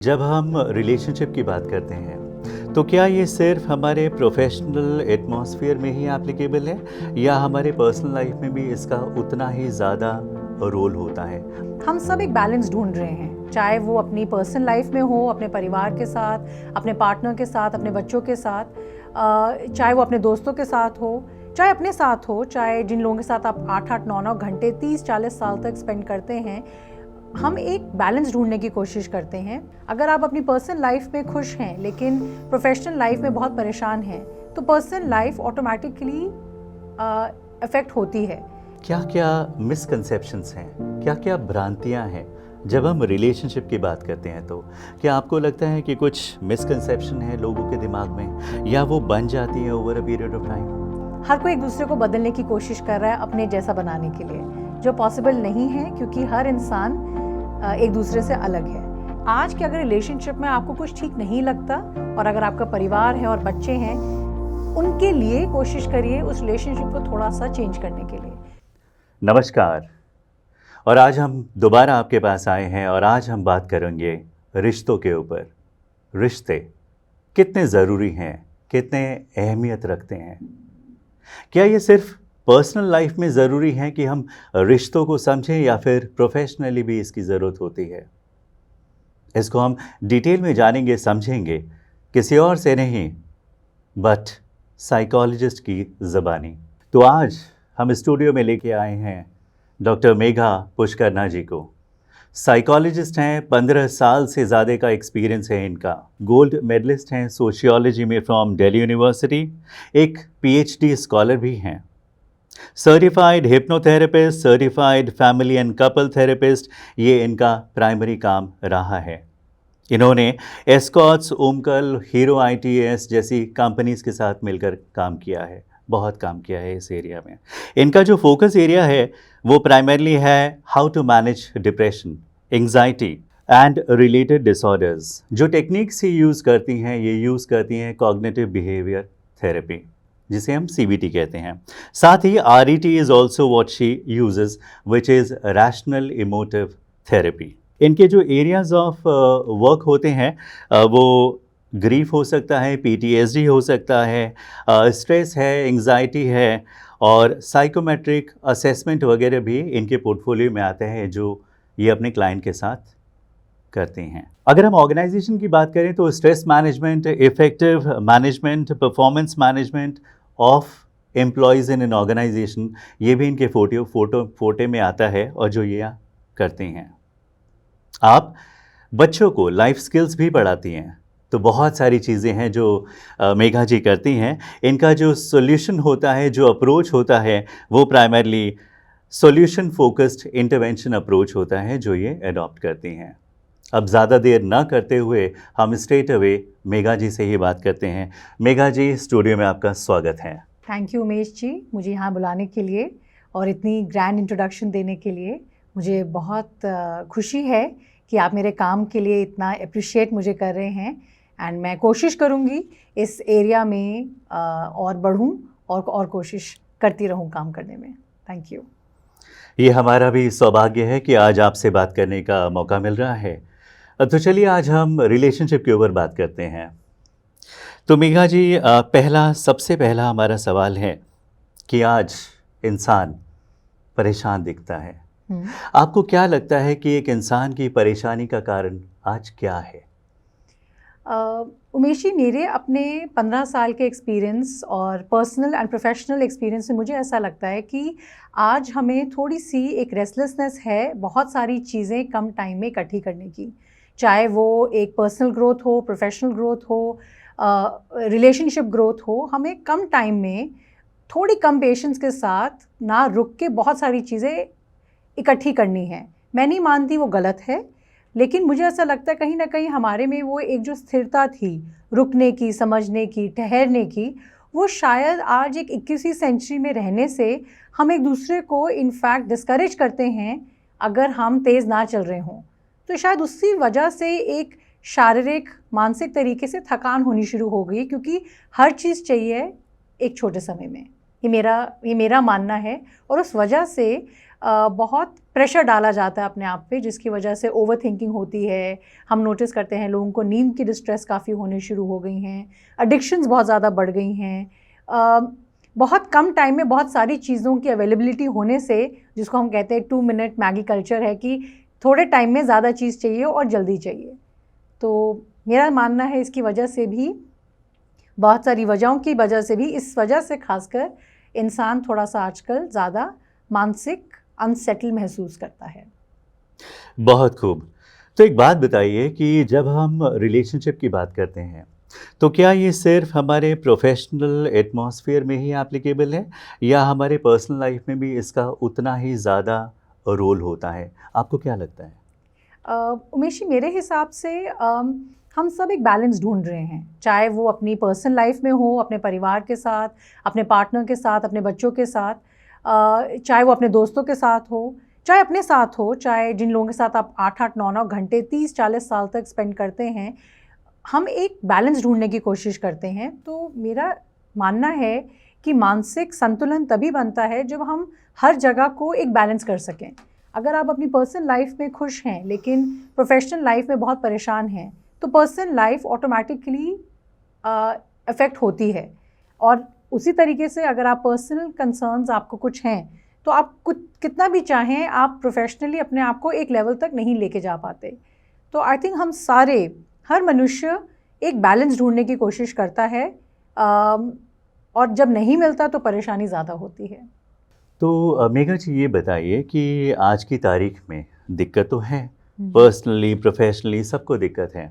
जब हम रिलेशनशिप की बात करते हैं तो क्या ये सिर्फ हमारे प्रोफेशनल एटमॉस्फेयर में ही एप्लीकेबल है या हमारे पर्सनल लाइफ में भी इसका उतना ही ज़्यादा रोल होता है? हम सब एक बैलेंस ढूंढ रहे हैं, चाहे वो अपनी पर्सनल लाइफ में हो, अपने परिवार के साथ, अपने पार्टनर के साथ, अपने बच्चों के साथ, चाहे वो अपने दोस्तों के साथ हो, चाहे अपने साथ हो, चाहे जिन लोगों के साथ आप 8-8, 9-9 घंटे 30-40 साल तक स्पेंड करते हैं। हम एक बैलेंस ढूंढने की कोशिश करते हैं। अगर आप अपनी पर्सनल लाइफ में खुश हैं लेकिन प्रोफेशनल लाइफ में बहुत परेशान हैं, तो पर्सनल लाइफ ऑटोमेटिकली अफेक्ट होती है। क्या क्या मिसकंसेप्शंस हैं, क्या क्या भ्रांतियां हैं जब हम रिलेशनशिप की बात करते हैं? तो क्या आपको लगता है कि कुछ मिसकंसेप्शन है लोगों के दिमाग में या वो बन जाती है over a period of time? हर कोई एक दूसरे को बदलने की कोशिश कर रहा है अपने जैसा बनाने के लिए, जो पॉसिबल नहीं है क्योंकि हर इंसान एक दूसरे से अलग है। आज के अगर रिलेशनशिप में आपको कुछ ठीक नहीं लगता और अगर आपका परिवार है और बच्चे हैं, उनके लिए कोशिश करिए उस रिलेशनशिप को थोड़ा सा चेंज करने के लिए। नमस्कार, और आज हम दोबारा आपके पास आए हैं और आज हम बात करेंगे रिश्तों के ऊपर। रिश्ते कितने ज़रूरी हैं, कितने अहमियत रखते हैं? क्या ये सिर्फ पर्सनल लाइफ में ज़रूरी है कि हम रिश्तों को समझें या फिर प्रोफेशनली भी इसकी ज़रूरत होती है? इसको हम डिटेल में जानेंगे, समझेंगे, किसी और से नहीं बट साइकोलॉजिस्ट की ज़बानी। तो आज हम स्टूडियो में लेके आए हैं डॉक्टर मेघा पुष्करना जी को। साइकोलॉजिस्ट हैं, 15 साल से ज़्यादा का एक्सपीरियंस है इनका। गोल्ड मेडलिस्ट हैं सोशियोलॉजी में फ्रॉम दिल्ली यूनिवर्सिटी, एक पीएचडी स्कॉलर भी हैं। Certified hypnotherapist, certified family and couple therapist, ये इनका प्राइमरी काम रहा है। इन्होंने एस्कॉट्स, उमकल, हीरो आईटीएस जैसी कंपनीज के साथ मिलकर काम किया है, बहुत काम किया है इस एरिया में। इनका जो फोकस एरिया है वो प्राइमरली है how to manage depression, anxiety and related disorders. जो टेक्निक्स ये यूज़ करती हैं, ये यूज़ करती हैं कॉग्निटिव बिहेवियर थेरेपी, जिसे हम CBT कहते हैं। साथ ही RET is also what she uses, which is rational emotive therapy. इनके जो एरियाज ऑफ वर्क होते हैं वो ग्रीफ हो सकता है, PTSD हो सकता है, स्ट्रेस है, एंग्जाइटी है, और साइकोमेट्रिक असेसमेंट वगैरह भी इनके पोर्टफोलियो में आते हैं जो ये अपने क्लाइंट के साथ करते हैं। अगर हम ऑर्गेनाइजेशन की बात करें तो stress management, effective management, performance management of employees in an organisation, ये भी इनके फोटे में आता है और जो ये करते हैं। आप बच्चों को लाइफ स्किल्स भी पढ़ाती हैं, तो बहुत सारी चीज़ें हैं जो मेघा जी करती हैं। इनका जो सॉल्यूशन होता है, जो अप्रोच होता है, वो primarily solution focused intervention approach होता है जो ये अडॉप्ट करती हैं। अब ज़्यादा देर ना करते हुए हम स्ट्रेट अवे मेघा जी से ही बात करते हैं। मेघा जी, स्टूडियो में आपका स्वागत है। थैंक यू उमेश जी, मुझे यहाँ बुलाने के लिए और इतनी ग्रैंड इंट्रोडक्शन देने के लिए। मुझे बहुत खुशी है कि आप मेरे काम के लिए इतना अप्रिशिएट मुझे कर रहे हैं, एंड मैं कोशिश करूँगी इस एरिया में और बढ़ूँ और कोशिश करती रहूँ काम करने में। Thank you. ये हमारा भी सौभाग्य है कि आज आपसे बात करने का मौका मिल रहा है। तो चलिए आज हम रिलेशनशिप के ऊपर बात करते हैं। तो मेघा जी, सबसे पहला हमारा सवाल है कि आज इंसान परेशान दिखता है। आपको क्या लगता है कि एक इंसान की परेशानी का कारण आज क्या है? उमेश जी, मेरे अपने 15 साल के एक्सपीरियंस और पर्सनल एंड प्रोफेशनल एक्सपीरियंस से मुझे ऐसा लगता है कि आज हमें थोड़ी सी एक रेस्टलेसनेस है बहुत सारी चीज़ें कम टाइम में इकट्ठी करने की, चाहे वो एक पर्सनल ग्रोथ हो, प्रोफेशनल ग्रोथ हो, रिलेशनशिप ग्रोथ हो। हमें कम टाइम में थोड़ी कम पेशेंस के साथ ना रुक के बहुत सारी चीज़ें इकट्ठी करनी है। मैं नहीं मानती वो गलत है, लेकिन मुझे ऐसा लगता है कहीं ना कहीं हमारे में वो एक जो स्थिरता थी रुकने की, समझने की, ठहरने की, वो शायद आज एक 21वीं सेंचुरी में रहने से हम एक दूसरे को इनफैक्ट डिस्करेज करते हैं अगर हम तेज़ ना चल रहे हों। तो शायद उसी वजह से एक शारीरिक मानसिक तरीके से थकान होनी शुरू हो गई, क्योंकि हर चीज़ चाहिए एक छोटे समय में। ये मेरा मानना है, और उस वजह से बहुत प्रेशर डाला जाता है अपने आप पे, जिसकी वजह से ओवर थिंकिंग होती है। हम नोटिस करते हैं लोगों को नींद की डिस्ट्रेस काफ़ी होने शुरू हो गई हैं, एडिक्शंस बहुत ज़्यादा बढ़ गई हैं। बहुत कम टाइम में बहुत सारी चीज़ों की अवेलेबिलिटी होने से, जिसको हम कहते हैं 2 मिनट मैगी कल्चर है कि थोड़े टाइम में ज़्यादा चीज़ चाहिए और जल्दी चाहिए। तो मेरा मानना है इसकी वजह से भी, बहुत सारी वजहों की वजह से भी, इस वजह से खासकर इंसान थोड़ा सा आजकल ज़्यादा मानसिक अनसेटल महसूस करता है। बहुत खूब। तो एक बात बताइए कि जब हम रिलेशनशिप की बात करते हैं, तो क्या ये सिर्फ हमारे प्रोफेशनल एटमॉस्फेयर में ही एप्लीकेबल है या हमारे पर्सनल लाइफ में भी इसका उतना ही ज़्यादा रोल होता है? आपको क्या लगता है? उमेश जी, मेरे हिसाब से हम सब एक बैलेंस ढूंढ रहे हैं, चाहे वो अपनी पर्सनल लाइफ में हो, अपने परिवार के साथ, अपने पार्टनर के साथ, अपने बच्चों के साथ, चाहे वो अपने दोस्तों के साथ हो, चाहे अपने साथ हो, चाहे जिन लोगों के साथ आप 8-8, 9-9 घंटे 30-40 साल तक स्पेंड करते हैं। हम एक बैलेंस ढूंढने की कोशिश करते हैं। तो मेरा मानना है कि मानसिक संतुलन तभी बनता है जब हम हर जगह को एक बैलेंस कर सकें। अगर आप अपनी पर्सनल लाइफ में खुश हैं लेकिन प्रोफेशनल लाइफ में बहुत परेशान हैं, तो पर्सनल लाइफ ऑटोमेटिकली अफेक्ट होती है। और उसी तरीके से अगर आप पर्सनल कंसर्न्स आपको कुछ हैं, तो आप कुछ कितना भी चाहें, आप प्रोफेशनली अपने आप को एक लेवल तक नहीं लेके जा पाते। तो आई थिंक हम सारे, हर मनुष्य एक बैलेंस ढूंढने की कोशिश करता है, और जब नहीं मिलता तो परेशानी ज़्यादा होती है। तो मेघा जी ये बताइए कि आज की तारीख में दिक्कत तो है, पर्सनली प्रोफेशनली सबको दिक्कत है,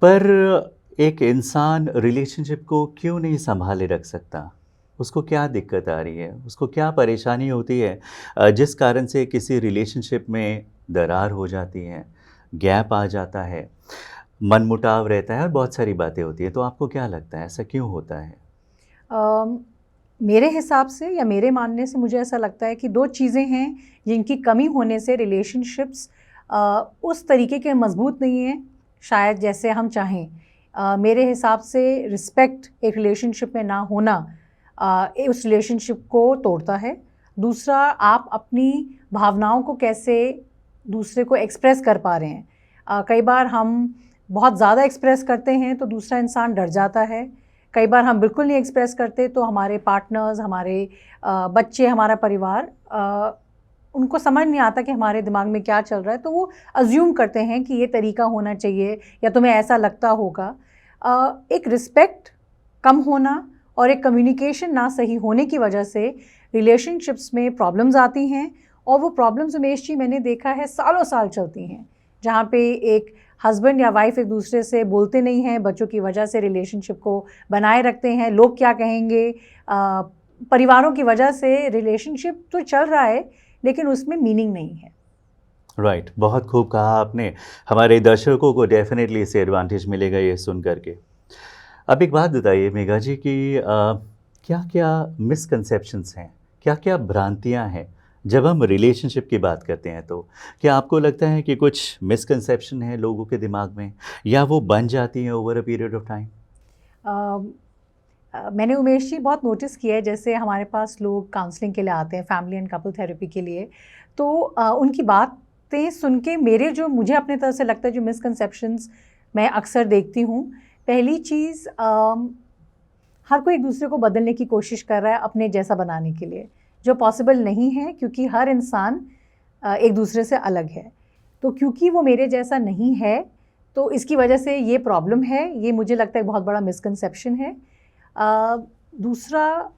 पर एक इंसान रिलेशनशिप को क्यों नहीं संभाले रख सकता? उसको क्या दिक्कत आ रही है? उसको क्या परेशानी होती है जिस कारण से किसी रिलेशनशिप में दरार हो जाती है, गैप आ जाता है, मनमुटाव रहता है और बहुत सारी बातें होती हैं। तो आपको क्या लगता है ऐसा क्यों होता है? मेरे हिसाब से या मेरे मानने से मुझे ऐसा लगता है कि 2 चीज़ें हैं जिनकी कमी होने से रिलेशनशिप्स उस तरीके के मज़बूत नहीं हैं शायद जैसे हम चाहें। मेरे हिसाब से रिस्पेक्ट एक रिलेशनशिप में ना होना उस रिलेशनशिप को तोड़ता है। दूसरा, आप अपनी भावनाओं को कैसे दूसरे को एक्सप्रेस कर पा रहे हैं। कई बार हम बहुत ज़्यादा एक्सप्रेस करते हैं तो दूसरा इंसान डर जाता है। कई बार हम बिल्कुल नहीं एक्सप्रेस करते तो हमारे पार्टनर्स, हमारे बच्चे, हमारा परिवार, उनको समझ नहीं आता कि हमारे दिमाग में क्या चल रहा है, तो वो अज्यूम करते हैं कि ये तरीका होना चाहिए या तुम्हें ऐसा लगता होगा। एक रिस्पेक्ट कम होना और एक कम्युनिकेशन ना सही होने की वजह से रिलेशनशिप्स में प्रॉब्लम्स आती हैं, और वो प्रॉब्लम्स उमेश जी मैंने देखा है सालों साल चलती हैं, जहाँ पे एक हस्बैंड या वाइफ एक दूसरे से बोलते नहीं हैं, बच्चों की वजह से रिलेशनशिप को बनाए रखते हैं, लोग क्या कहेंगे, परिवारों की वजह से रिलेशनशिप तो चल रहा है लेकिन उसमें मीनिंग नहीं है। राइट, बहुत खूब कहा आपने। हमारे दर्शकों को डेफिनेटली इससे एडवांटेज मिलेगा ये सुन करके। अब एक बात बताइए मेघा जी कि क्या क्या मिसकंसेप्शंस हैं, क्या क्या भ्रांतियां हैं जब हम रिलेशनशिप की बात करते हैं? तो क्या आपको लगता है कि कुछ मिसकंसेप्शन है लोगों के दिमाग में, या वो बन जाती हैं over a period of time? मैंने उमेश जी बहुत नोटिस किया है, जैसे हमारे पास लोग काउंसलिंग के लिए आते हैं, फैमिली एंड कपल थेरेपी के लिए, तो उनकी बातें सुन के मुझे अपने तरफ से लगता है जो मिसकंसेप्शंस मैं अक्सर देखती हूँ। पहली चीज़, हर कोई एक दूसरे को बदलने की कोशिश कर रहा है अपने जैसा बनाने के लिए, जो पॉसिबल नहीं है क्योंकि हर इंसान एक दूसरे से अलग है। तो क्योंकि वो मेरे जैसा नहीं है तो इसकी वजह से ये प्रॉब्लम है, ये मुझे लगता है बहुत बड़ा मिसकंसेप्शन है। दूसरा,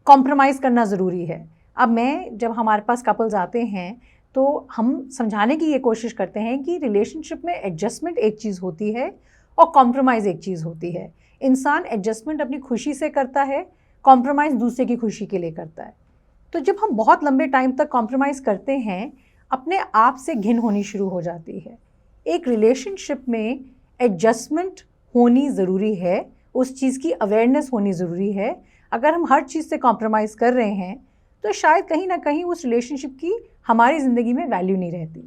कॉम्प्रोमाइज़ करना ज़रूरी है। अब जब हमारे पास कपल्स आते हैं तो हम समझाने की ये कोशिश करते हैं कि रिलेशनशिप में एडजस्टमेंट एक चीज़ होती है और कॉम्प्रोमाइज़ एक चीज़ होती है। इंसान एडजस्टमेंट अपनी खुशी से करता है, कॉम्प्रोमाइज़ दूसरे की खुशी के लिए करता है। तो जब हम बहुत लंबे टाइम तक कॉम्प्रोमाइज़ करते हैं, अपने आप से घिन होनी शुरू हो जाती है। एक रिलेशनशिप में एडजस्टमेंट होनी ज़रूरी है, उस चीज़ की अवेयरनेस होनी ज़रूरी है। अगर हम हर चीज़ से कॉम्प्रोमाइज़ कर रहे हैं तो शायद कहीं ना कहीं उस रिलेशनशिप की हमारी ज़िंदगी में वैल्यू नहीं रहती।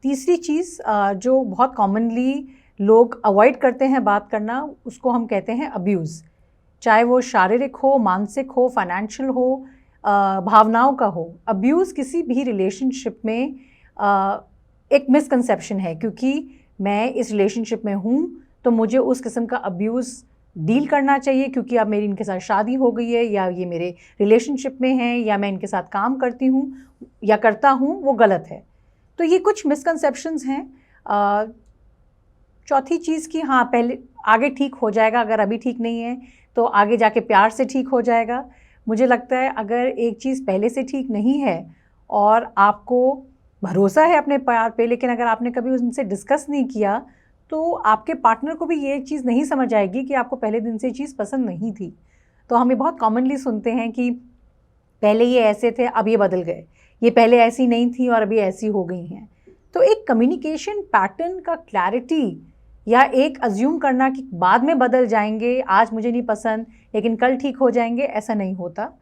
तीसरी चीज़ जो बहुत कॉमनली लोग अवॉइड करते हैं बात करना, उसको हम कहते हैं अब्यूज़। चाहे वो शारीरिक हो, मानसिक हो, फाइनेंशियल हो, भावनाओं का हो। अब्यूज़ किसी भी रिलेशनशिप में एक मिसकंसेप्शन है, क्योंकि मैं इस रिलेशनशिप में हूँ तो मुझे उस किस्म का अब्यूज़ डील करना चाहिए, क्योंकि अब मेरी इनके साथ शादी हो गई है या ये मेरे रिलेशनशिप में हैं या मैं इनके साथ काम करती हूँ या करता हूँ, वो गलत है। तो ये कुछ मिसकंसेप्शंस हैं। चौथी चीज़ कि हाँ, पहले आगे ठीक हो जाएगा, अगर अभी ठीक नहीं है तो आगे जाके प्यार से ठीक हो जाएगा। मुझे लगता है अगर एक चीज़ पहले से ठीक नहीं है और आपको भरोसा है अपने प्यार पे, लेकिन अगर आपने कभी उनसे डिस्कस नहीं किया तो आपके पार्टनर को भी ये चीज़ नहीं समझ आएगी कि आपको पहले दिन से ये चीज़ पसंद नहीं थी। तो हम ये बहुत कॉमनली सुनते हैं कि पहले ये ऐसे थे, अब ये बदल गए, ये पहले ऐसी नहीं थी और अभी ऐसी हो गई हैं। तो एक कम्युनिकेशन पैटर्न का क्लैरिटी या एक अज्यूम करना कि बाद में बदल जाएंगे, आज मुझे नहीं पसंद लेकिन कल ठीक हो जाएंगे, ऐसा नहीं होता।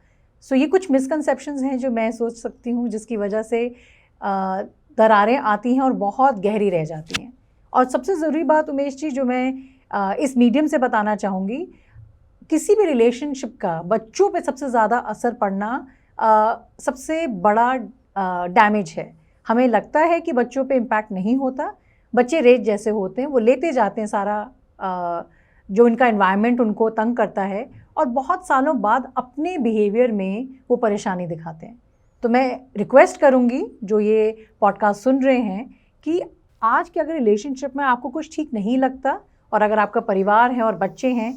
सो ये कुछ मिसकंसेप्शंस हैं जो मैं सोच सकती हूँ जिसकी वजह से दरारें आती हैं और बहुत गहरी रह जाती हैं। और सबसे ज़रूरी बात उमेश जी जो मैं इस मीडियम से बताना चाहूँगी, किसी भी रिलेशनशिप का बच्चों पे सबसे ज़्यादा असर पड़ना सबसे बड़ा डैमेज है। हमें लगता है कि बच्चों पे इम्पैक्ट नहीं होता, बच्चे रेत जैसे होते हैं, वो लेते जाते हैं सारा जो इनका एनवायरनमेंट उनको तंग करता है और बहुत सालों बाद अपने बिहेवियर में वो परेशानी दिखाते हैं। तो मैं रिक्वेस्ट करूँगी जो ये पॉडकास्ट सुन रहे हैं कि आज के अगर रिलेशनशिप में आपको कुछ ठीक नहीं लगता और अगर आपका परिवार है और बच्चे हैं,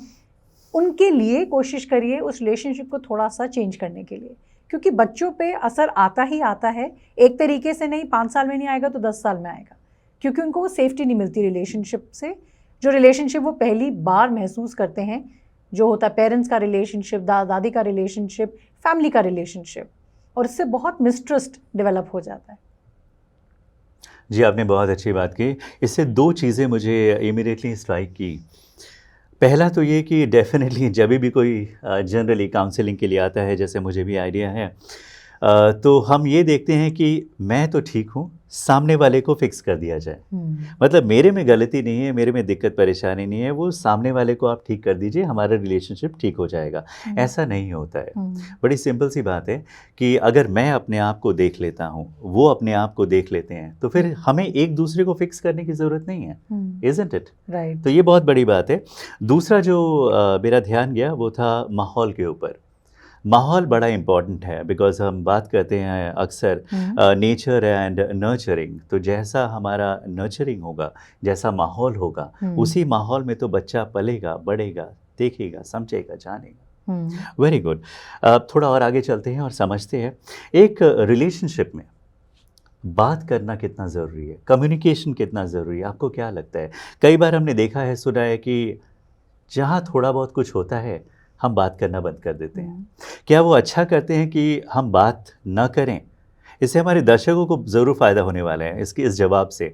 उनके लिए कोशिश करिए उस रिलेशनशिप को थोड़ा सा चेंज करने के लिए, क्योंकि बच्चों पे असर आता ही आता है। एक तरीके से नहीं, 5 साल में नहीं आएगा तो 10 साल में आएगा, क्योंकि उनको वो सेफ्टी नहीं मिलती रिलेशनशिप से, जो रिलेशनशिप वो पहली बार महसूस करते हैं, जो होता है पेरेंट्स का रिलेशनशिप, दादी का रिलेशनशिप, फैमिली का रिलेशनशिप, और इससे बहुत मिसट्रस्ट डेवलप हो जाता है। जी, आपने बहुत अच्छी बात की। इससे 2 चीज़ें मुझे इमीडिएटली स्ट्राइक की। पहला तो ये कि डेफ़िनेटली जब भी कोई जनरली काउंसलिंग के लिए आता है, जैसे मुझे भी आइडिया है, तो हम ये देखते हैं कि मैं तो ठीक हूँ, सामने वाले को फिक्स कर दिया जाए। मतलब मेरे में गलती नहीं है, मेरे में दिक्कत परेशानी नहीं है, वो सामने वाले को आप ठीक कर दीजिए, हमारा रिलेशनशिप ठीक हो जाएगा। ऐसा नहीं होता है। बड़ी सिंपल सी बात है कि अगर मैं अपने आप को देख लेता हूँ, वो अपने आप को देख लेते हैं, तो फिर हमें एक दूसरे को फिक्स करने की ज़रूरत नहीं है, इज़न्ट इट? राइट। तो ये बहुत बड़ी बात है। दूसरा जो मेरा ध्यान गया वो था माहौल के ऊपर। माहौल बड़ा इम्पॉर्टेंट है, बिकॉज हम बात करते हैं अक्सर नेचर एंड नर्चरिंग। तो जैसा हमारा नर्चरिंग होगा, जैसा माहौल होगा, उसी माहौल में तो बच्चा पलेगा, बढ़ेगा, देखेगा, समझेगा, जानेगा। Very good. थोड़ा और आगे चलते हैं और समझते हैं एक रिलेशनशिप में बात करना कितना ज़रूरी है, कम्युनिकेशन कितना ज़रूरी है। आपको क्या लगता है? कई बार हमने देखा है, सुना है कि जहाँ थोड़ा बहुत कुछ होता है हम बात करना बंद कर देते हैं। क्या वो अच्छा करते हैं कि हम बात ना करें? इससे हमारे दर्शकों को ज़रूर फ़ायदा होने वाला है इस जवाब से।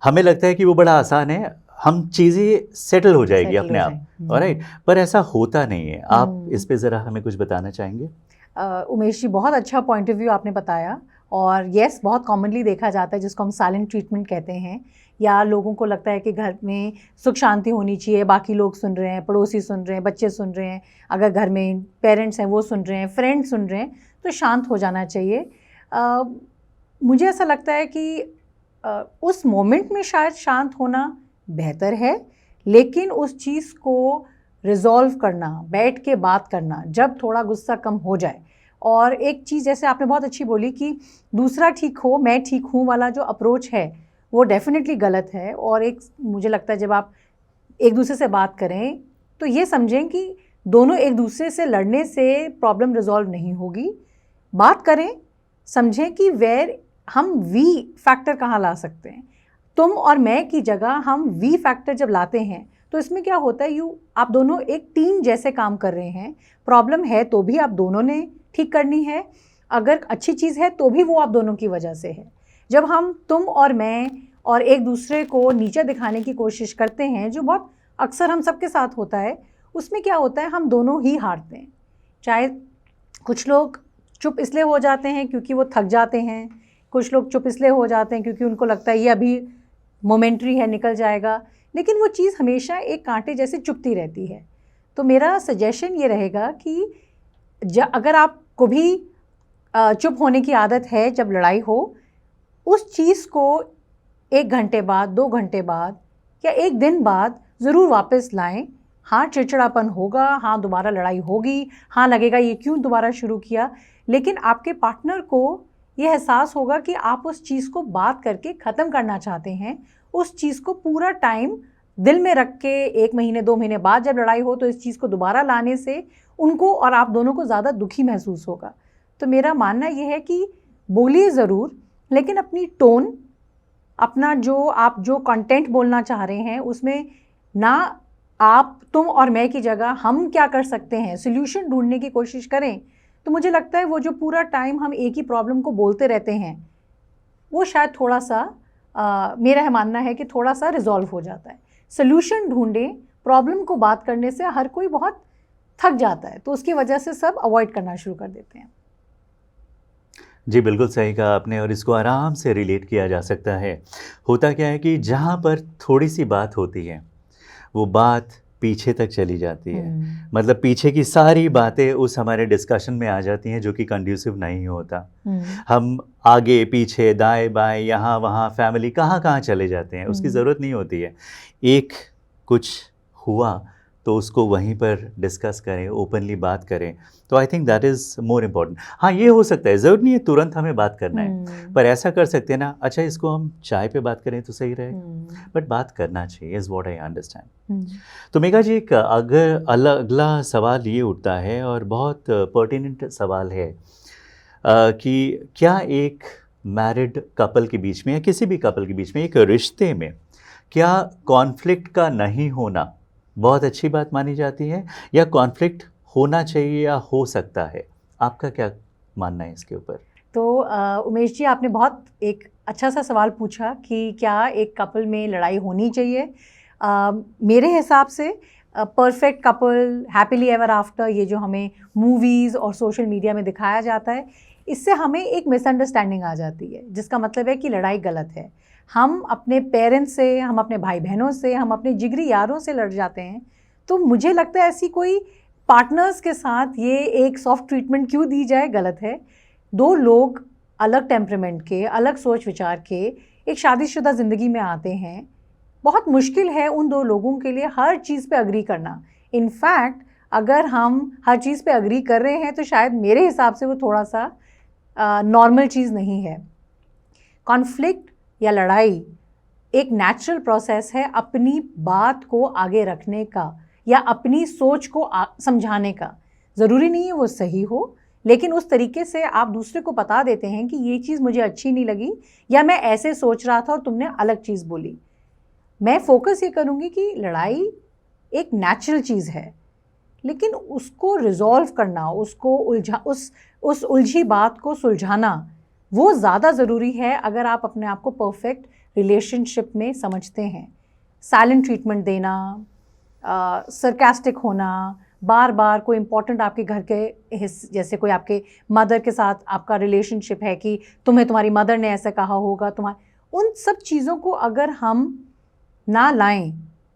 हमें लगता है कि वो बड़ा आसान है, हम चीज़ें सेटल हो जाएगी अपने आप, ऑलराइट, पर ऐसा होता नहीं है। आप इस पे ज़रा हमें कुछ बताना चाहेंगे? उमेश जी, बहुत अच्छा पॉइंट ऑफ व्यू आपने बताया। और येस, बहुत कॉमनली देखा जाता है जिसको हम साइलेंट ट्रीटमेंट कहते हैं, या लोगों को लगता है कि घर में सुख शांति होनी चाहिए, बाकी लोग सुन रहे हैं, पड़ोसी सुन रहे हैं, बच्चे सुन रहे हैं, अगर घर में पेरेंट्स हैं वो सुन रहे हैं, फ्रेंड्स सुन रहे हैं, तो शांत हो जाना चाहिए। मुझे ऐसा लगता है कि उस मोमेंट में शायद शांत होना बेहतर है, लेकिन उस चीज़ को रिजॉल्व करना, बैठ के बात करना, जब थोड़ा गुस्सा कम हो जाए। और एक चीज़ जैसे आपने बहुत अच्छी बोली कि दूसरा ठीक हो मैं ठीक हूँ वाला जो अप्रोच है वो डेफिनेटली गलत है। और एक मुझे लगता है जब आप एक दूसरे से बात करें तो ये समझें कि दोनों एक दूसरे से लड़ने से प्रॉब्लम रिजॉल्व नहीं होगी। बात करें, समझें कि वेयर हम वी फैक्टर कहाँ ला सकते हैं। तुम और मैं की जगह हम वी फैक्टर जब लाते हैं तो इसमें क्या होता है, आप दोनों एक टीम जैसे काम कर रहे हैं। प्रॉब्लम है तो भी आप दोनों ने ठीक करनी है, अगर अच्छी चीज़ है तो भी वो आप दोनों की वजह से है। जब हम तुम और मैं और एक दूसरे को नीचे दिखाने की कोशिश करते हैं, जो बहुत अक्सर हम सबके साथ होता है, उसमें क्या होता है, हम दोनों ही हारते हैं। चाहे कुछ लोग चुप इसलिए हो जाते हैं क्योंकि वो थक जाते हैं, कुछ लोग चुप इसलिए हो जाते हैं क्योंकि उनको लगता है ये अभी मोमेंट्री है, निकल जाएगा, लेकिन वो चीज़ हमेशा एक कांटे जैसे चुभती रहती है। तो मेरा सजेशन ये रहेगा कि अगर आप को भी चुप होने की आदत है जब लड़ाई हो, उस चीज़ को 1 घंटे बाद, 2 घंटे बाद या 1 दिन बाद ज़रूर वापस लाएं। हाँ, चिड़चिड़ापन होगा, हाँ दोबारा लड़ाई होगी, हाँ लगेगा ये क्यों दोबारा शुरू किया, लेकिन आपके पार्टनर को ये एहसास होगा कि आप उस चीज़ को बात करके ख़त्म करना चाहते हैं। उस चीज़ को पूरा टाइम दिल में रख के 1 महीने 2 महीने बाद जब लड़ाई हो तो इस चीज़ को दोबारा लाने से उनको और आप दोनों को ज़्यादा दुखी महसूस होगा। तो मेरा मानना ये है कि बोलिए ज़रूर, लेकिन अपनी टोन, अपना आप जो कंटेंट बोलना चाह रहे हैं उसमें ना आप, तुम और मैं की जगह हम क्या कर सकते हैं, सोल्यूशन ढूंढने की कोशिश करें। तो मुझे लगता है वो जो पूरा टाइम हम एक ही प्रॉब्लम को बोलते रहते हैं वो शायद थोड़ा सा मेरा मानना है कि थोड़ा सा रिजॉल्व हो जाता है। सोल्यूशन ढूंढें, प्रॉब्लम को बात करने से हर कोई बहुत थक जाता है, तो उसकी वजह से सब अवॉइड करना शुरू कर देते हैं। जी बिल्कुल सही कहा आपने, और इसको आराम से रिलेट किया जा सकता है। होता क्या है कि जहाँ पर थोड़ी सी बात होती है वो बात पीछे तक चली जाती है, मतलब पीछे की सारी बातें उस हमारे डिस्कशन में आ जाती हैं जो कि कंड्यूसिव नहीं होता। हम आगे पीछे दाएं बाएं यहाँ वहाँ फैमिली कहाँ कहाँ चले जाते हैं, उसकी ज़रूरत नहीं होती है। एक कुछ हुआ तो उसको वहीं पर डिस्कस करें, ओपनली बात करें, तो I think that is more important. हाँ, ये हो सकता है, ज़रूर नहीं है तुरंत हमें बात करना है, पर ऐसा कर सकते हैं ना, अच्छा इसको हम चाय पे बात करें तो सही रहेगा, बट बात करना चाहिए, इज़ व्हाट आई अंडरस्टैंड। तो मेघा जी, एक अगला सवाल ये उठता है और बहुत पर्टिनेंट सवाल है कि क्या एक मैरिड कपल के बीच में या किसी भी कपल के बीच में, एक रिश्ते में, क्या कॉन्फ्लिक्ट का नहीं होना बहुत अच्छी बात मानी जाती है, या कॉन्फ्लिक्ट होना चाहिए या हो सकता है? आपका क्या मानना है इसके ऊपर? तो उमेश जी, आपने बहुत एक अच्छा सा सवाल पूछा कि क्या एक कपल में लड़ाई होनी चाहिए। मेरे हिसाब से perfect couple, happily ever after, ये जो हमें मूवीज़ और सोशल मीडिया में दिखाया जाता है, इससे हमें एक मिसअंडरस्टैंडिंग आ जाती है, जिसका मतलब है कि लड़ाई गलत है। हम अपने पेरेंट्स से, हम अपने भाई बहनों से, हम अपने जिगरी यारों से लड़ जाते हैं। तो मुझे लगता है ऐसी कोई पार्टनर्स के साथ ये एक सॉफ्ट ट्रीटमेंट क्यों दी जाए, गलत है। 2 लोग अलग टेम्परामेंट के, अलग सोच विचार के एक शादीशुदा ज़िंदगी में आते हैं। बहुत मुश्किल है उन 2 लोगों के लिए हर चीज़ पे अग्री करना। इनफैक्ट अगर हम हर चीज़ पे अग्री कर रहे हैं तो शायद मेरे हिसाब से वो थोड़ा सा नॉर्मल चीज़ नहीं है। कॉन्फ्लिक्ट या लड़ाई एक नेचुरल प्रोसेस है अपनी बात को आगे रखने का या अपनी सोच को समझाने का। ज़रूरी नहीं है वो सही हो, लेकिन उस तरीके से आप दूसरे को बता देते हैं कि ये चीज़ मुझे अच्छी नहीं लगी, या मैं ऐसे सोच रहा था और तुमने अलग चीज़ बोली। मैं फोकस ये करूँगी कि लड़ाई एक नेचुरल चीज़ है, लेकिन उसको रिजॉल्व करना, उसको उस उलझी बात को सुलझाना, वो ज़्यादा ज़रूरी है अगर आप अपने आप को परफेक्ट रिलेशनशिप में समझते हैं। साइलेंट ट्रीटमेंट देना, सरकास्टिक होना, बार बार कोई इम्पोर्टेंट आपके घर के जैसे कोई आपके मदर के साथ आपका रिलेशनशिप है कि तुम्हें तुम्हारी मदर ने ऐसा कहा होगा, उन सब चीज़ों को अगर हम ना लाएं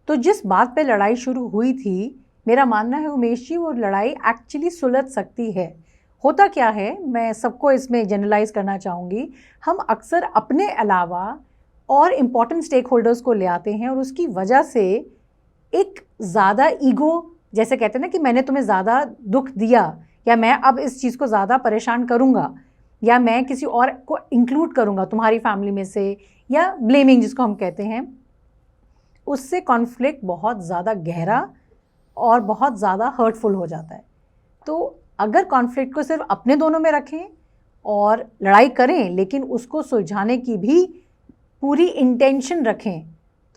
तो जिस बात पे लड़ाई शुरू हुई थी, मेरा मानना है उमेश जी, वो लड़ाई एक्चुअली सुलझ सकती है। होता क्या है, मैं सबको इसमें जनरलाइज करना चाहूँगी, हम अक्सर अपने अलावा और इम्पॉर्टेंट स्टेक होल्डर्स को ले आते हैं और उसकी वजह से एक ज़्यादा ईगो, जैसे कहते हैं ना कि मैंने तुम्हें ज़्यादा दुख दिया, या मैं अब इस चीज़ को ज़्यादा परेशान करूँगा, या मैं किसी और को इंक्लूड करूँगा तुम्हारी फैमिली में से, या ब्लेमिंग जिसको हम कहते हैं, उससे कॉन्फ्लिक्ट बहुत ज़्यादा गहरा और बहुत ज़्यादा हर्टफुल हो जाता है। तो अगर कॉन्फ्लिक्ट को सिर्फ अपने दोनों में रखें और लड़ाई करें, लेकिन उसको सुलझाने की भी पूरी इंटेंशन रखें,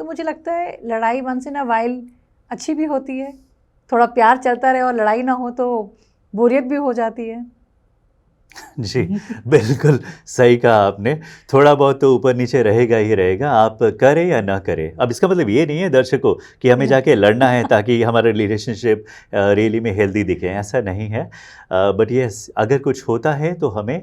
तो मुझे लगता है लड़ाई वंस इन अ वाइल अच्छी भी होती है। थोड़ा प्यार चलता रहे और लड़ाई ना हो तो बोरियत भी हो जाती है। जी बिल्कुल सही कहा आपने, थोड़ा बहुत तो ऊपर नीचे रहेगा ही रहेगा, आप करें या ना करें। अब इसका मतलब ये नहीं है दर्शकों कि हमें जाके लड़ना है ताकि हमारा रिलेशनशिप रियली में हेल्दी दिखे, ऐसा नहीं है। बट यस, अगर कुछ होता है तो हमें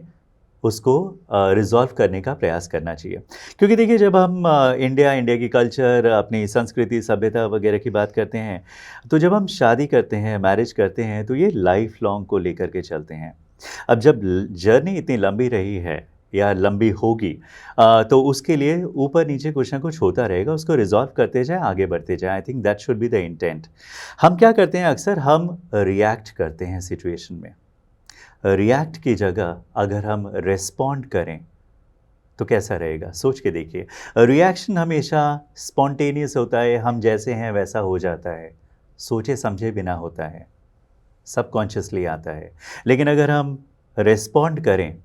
उसको रिजॉल्व करने का प्रयास करना चाहिए। क्योंकि देखिए, जब हम इंडिया की कल्चर, अपनी संस्कृति, सभ्यता वगैरह की बात करते हैं, तो जब हम शादी करते हैं, मैरिज करते हैं, तो ये लाइफ लॉन्ग को लेकर के चलते हैं। अब जब जर्नी इतनी लंबी रही है या लंबी होगी, तो उसके लिए ऊपर नीचे कुछ ना कुछ होता रहेगा, उसको रिजॉल्व करते जाए, आगे बढ़ते जाए। I think that should be the intent. हम क्या करते हैं अक्सर, हम रिएक्ट करते हैं सिचुएशन में। रिएक्ट की जगह अगर हम रिस्पॉन्ड करें तो कैसा रहेगा, सोच के देखिए। रिएक्शन हमेशा स्पॉन्टेनियस होता है, हम जैसे हैं वैसा हो जाता है, सोचे समझे बिना होता है, सबकॉन्शियसली आता है। लेकिन अगर हम रिस्पॉन्ड करें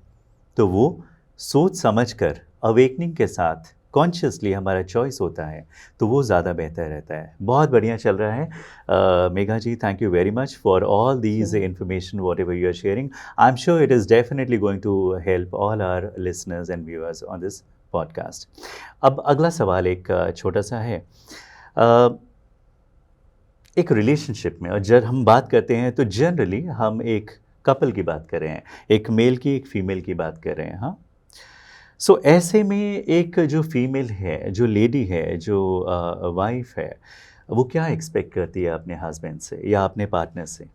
तो वो सोच समझ कर अवेकनिंग के साथ कॉन्शियसली हमारा चॉइस होता है, तो वो ज़्यादा बेहतर रहता है। बहुत बढ़िया चल रहा है। Megha ji, thank you very much for all these information whatever you are sharing. I am sure it is definitely going to help all our listeners and viewers on this podcast. अब अगला सवाल एक छोटा सा है। एक रिलेशनशिप में, और जब हम बात करते हैं तो जनरली हम एक कपल की बात कर रहे हैं, एक मेल की एक फीमेल की बात कर रहे हैं। हाँ, सो ऐसे में एक जो फीमेल है, जो लेडी है, जो वाइफ है, वो क्या एक्सपेक्ट करती है अपने हस्बैंड से या अपने पार्टनर से?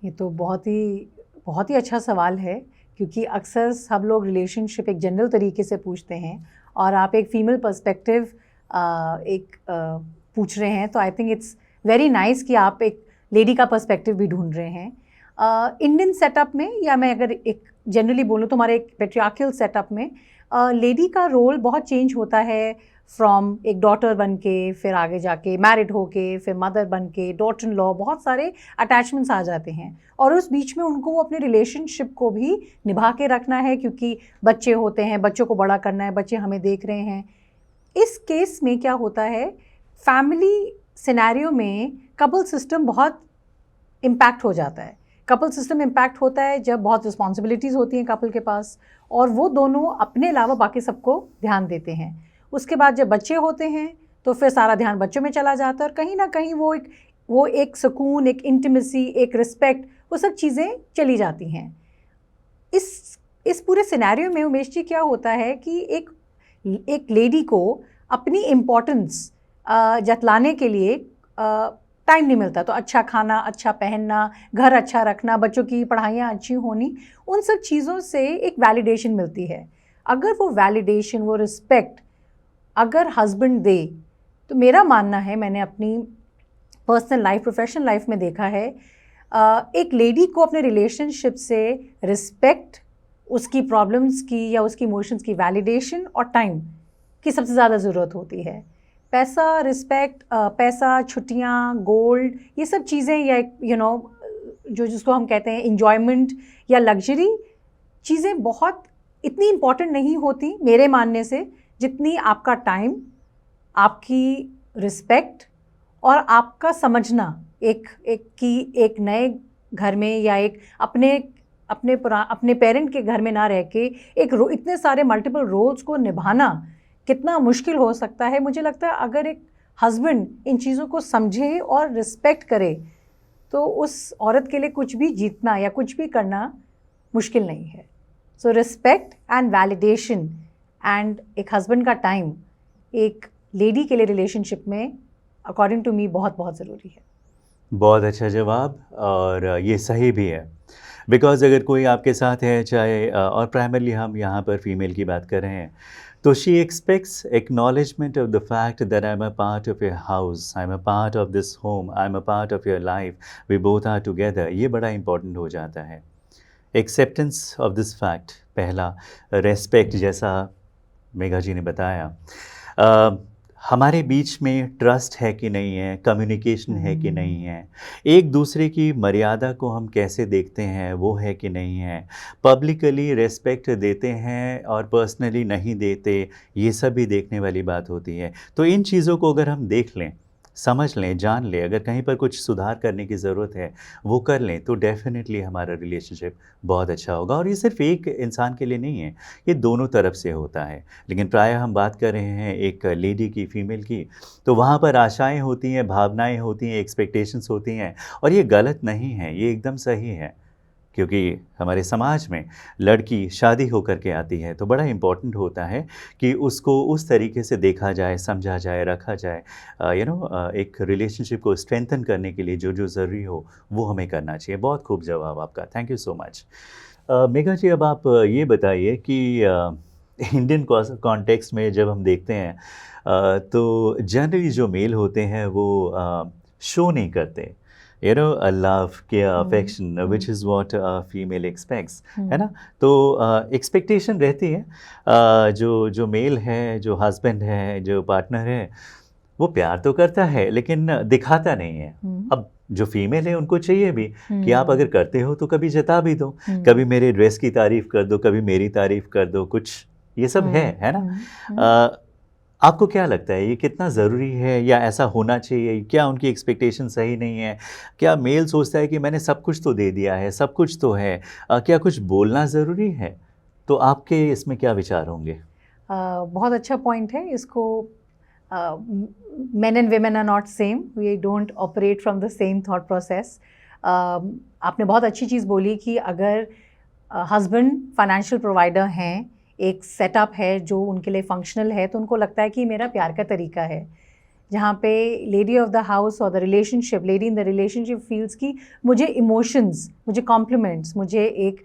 ये तो बहुत ही अच्छा सवाल है, क्योंकि अक्सर सब लोग रिलेशनशिप एक जनरल तरीके से पूछते हैं और आप एक फ़ीमेल पर्सपेक्टिव पूछ रहे हैं, तो I think it's very nice कि आप एक लेडी का पर्सपेक्टिव भी ढूंढ रहे हैं। इंडियन सेटअप में, या मैं अगर एक जनरली बोलूँ तो हमारे एक पेट्रियार्कल सेटअप में लेडी का रोल बहुत चेंज होता है, फ्रॉम एक डॉटर बन के, फिर आगे जाके मैरिड होके, फिर मदर बन के, डॉटर इन लॉ, बहुत सारे अटैचमेंट्स आ जाते हैं। और उस बीच में उनको वो अपने रिलेशनशिप को भी निभा के रखना है, क्योंकि बच्चे होते हैं, बच्चों को बड़ा करना है, बच्चे हमें देख रहे हैं। इस केस में क्या होता है, फैमिली सिनेरियो में कपल सिस्टम बहुत इम्पैक्ट हो जाता है। कपल सिस्टम इम्पैक्ट होता है जब बहुत रिस्पॉन्सिबिलिटीज़ होती हैं कपल के पास, और वो दोनों अपने अलावा बाकी सबको ध्यान देते हैं। उसके बाद जब बच्चे होते हैं तो फिर सारा ध्यान बच्चों में चला जाता है, और कहीं ना कहीं वो एक सुकून, एक इंटीमेसी, एक रिस्पेक्ट, वो सब चीज़ें चली जाती हैं। इस पूरे सिनेरियो में उमेश जी क्या होता है कि एक लेडी को अपनी इम्पोर्टेंस जतलाने के लिए टाइम नहीं मिलता। तो अच्छा खाना, अच्छा पहनना, घर अच्छा रखना, बच्चों की पढ़ाइयाँ अच्छी होनी, उन सब चीज़ों से एक वैलिडेशन मिलती है। अगर वो वैलिडेशन, वो रिस्पेक्ट अगर हस्बैंड दे, तो मेरा मानना है, मैंने अपनी पर्सनल लाइफ, प्रोफेशनल लाइफ में देखा है, एक लेडी को अपने रिलेशनशिप से रिस्पेक्ट, उसकी प्रॉब्लम्स की या उसकी इमोशंस की वैलिडेशन और टाइम की सबसे ज़्यादा ज़रूरत होती है। पैसा, रिस्पेक्ट, पैसा, छुट्टियाँ, गोल्ड, ये सब चीज़ें, या जिसको हम कहते हैं इंजॉयमेंट या लग्जरी चीज़ें, बहुत इतनी इम्पॉर्टेंट नहीं होती मेरे मानने से, जितनी आपका टाइम, आपकी रिस्पेक्ट और आपका समझना एक नए घर में, या एक अपने पेरेंट के घर में ना रह के इतने सारे मल्टीपल रोल्स को निभाना कितना मुश्किल हो सकता है। मुझे लगता है अगर एक हस्बैंड इन चीज़ों को समझे और रिस्पेक्ट करे, तो उस औरत के लिए कुछ भी जीतना या कुछ भी करना मुश्किल नहीं है। So respect and validation and एक हस्बैंड का टाइम एक लेडी के लिए रिलेशनशिप में अकॉर्डिंग टू मी बहुत बहुत ज़रूरी है। बहुत अच्छा जवाब, और ये सही भी है। बिकॉज़ अगर कोई आपके साथ है, चाहे और प्राइमरली हम यहाँ पर फीमेल की बात कर रहे हैं, तो she expects acknowledgement of the fact that I am a part of your house, I am a part of this home, I am a part of your life, we both are together. ये बड़ा important हो जाता है, acceptance of this fact. पहला, respect, जैसा मेघा जी ने बताया। हमारे बीच में ट्रस्ट है कि नहीं है, कम्युनिकेशन है कि नहीं है, एक दूसरे की मर्यादा को हम कैसे देखते हैं, वो है कि नहीं है, पब्लिकली रेस्पेक्ट देते हैं और पर्सनली नहीं देते, ये सब भी देखने वाली बात होती है। तो इन चीज़ों को अगर हम देख लें, समझ लें, जान लें, अगर कहीं पर कुछ सुधार करने की ज़रूरत है वो कर लें, तो डेफिनेटली हमारा रिलेशनशिप बहुत अच्छा होगा। और ये सिर्फ एक इंसान के लिए नहीं है, ये दोनों तरफ से होता है। लेकिन प्रायः हम बात कर रहे हैं एक लेडी की, फीमेल की, तो वहाँ पर आशाएं होती हैं, भावनाएं होती हैं, एक्सपेक्टेशंस होती हैं, और ये गलत नहीं है, ये एकदम सही है। क्योंकि हमारे समाज में लड़की शादी होकर के आती है, तो बड़ा इम्पॉर्टेंट होता है कि उसको उस तरीके से देखा जाए, समझा जाए, रखा जाए। एक रिलेशनशिप को स्ट्रेंथन करने के लिए जो जो ज़रूरी हो वो हमें करना चाहिए। बहुत खूब जवाब आपका, thank you so much. Megha ji, अब आप ये बताइए कि इंडियन कॉन्टेक्स्ट में जब हम देखते हैं तो जनरली जो मेल होते हैं वो शो नहीं करते, you know, love care affection which is what female aspects, है ना। तो एक्सपेक्टेशन रहती है, जो जो मेल है, जो हस्बैंड है, जो पार्टनर है, वो प्यार तो करता है लेकिन दिखाता नहीं है। अब जो फीमेल है उनको चाहिए भी कि आप अगर करते हो तो कभी जता भी दो, कभी मेरे ड्रेस की तारीफ कर दो, कभी मेरी तारीफ कर दो, कुछ ये सब है ना। आपको क्या लगता है ये कितना ज़रूरी है या ऐसा होना चाहिए? क्या उनकी एक्सपेक्टेशन सही नहीं है? क्या मेल सोचता है कि मैंने सब कुछ तो दे दिया है, सब कुछ तो है, क्या कुछ बोलना ज़रूरी है? तो आपके इसमें क्या विचार होंगे? बहुत अच्छा पॉइंट है इसको। men and women are not same, we don't operate from the same thought process. आपने बहुत अच्छी चीज़ बोली कि अगर हस्बैंड फाइनेंशियल प्रोवाइडर हैं, एक सेटअप है जो उनके लिए फंक्शनल है, तो उनको लगता है कि मेरा प्यार का तरीका है। जहाँ पे लेडी ऑफ द हाउस और the relationship, lady in the relationship feels की मुझे इमोशंस, मुझे कॉम्प्लीमेंट्स, मुझे एक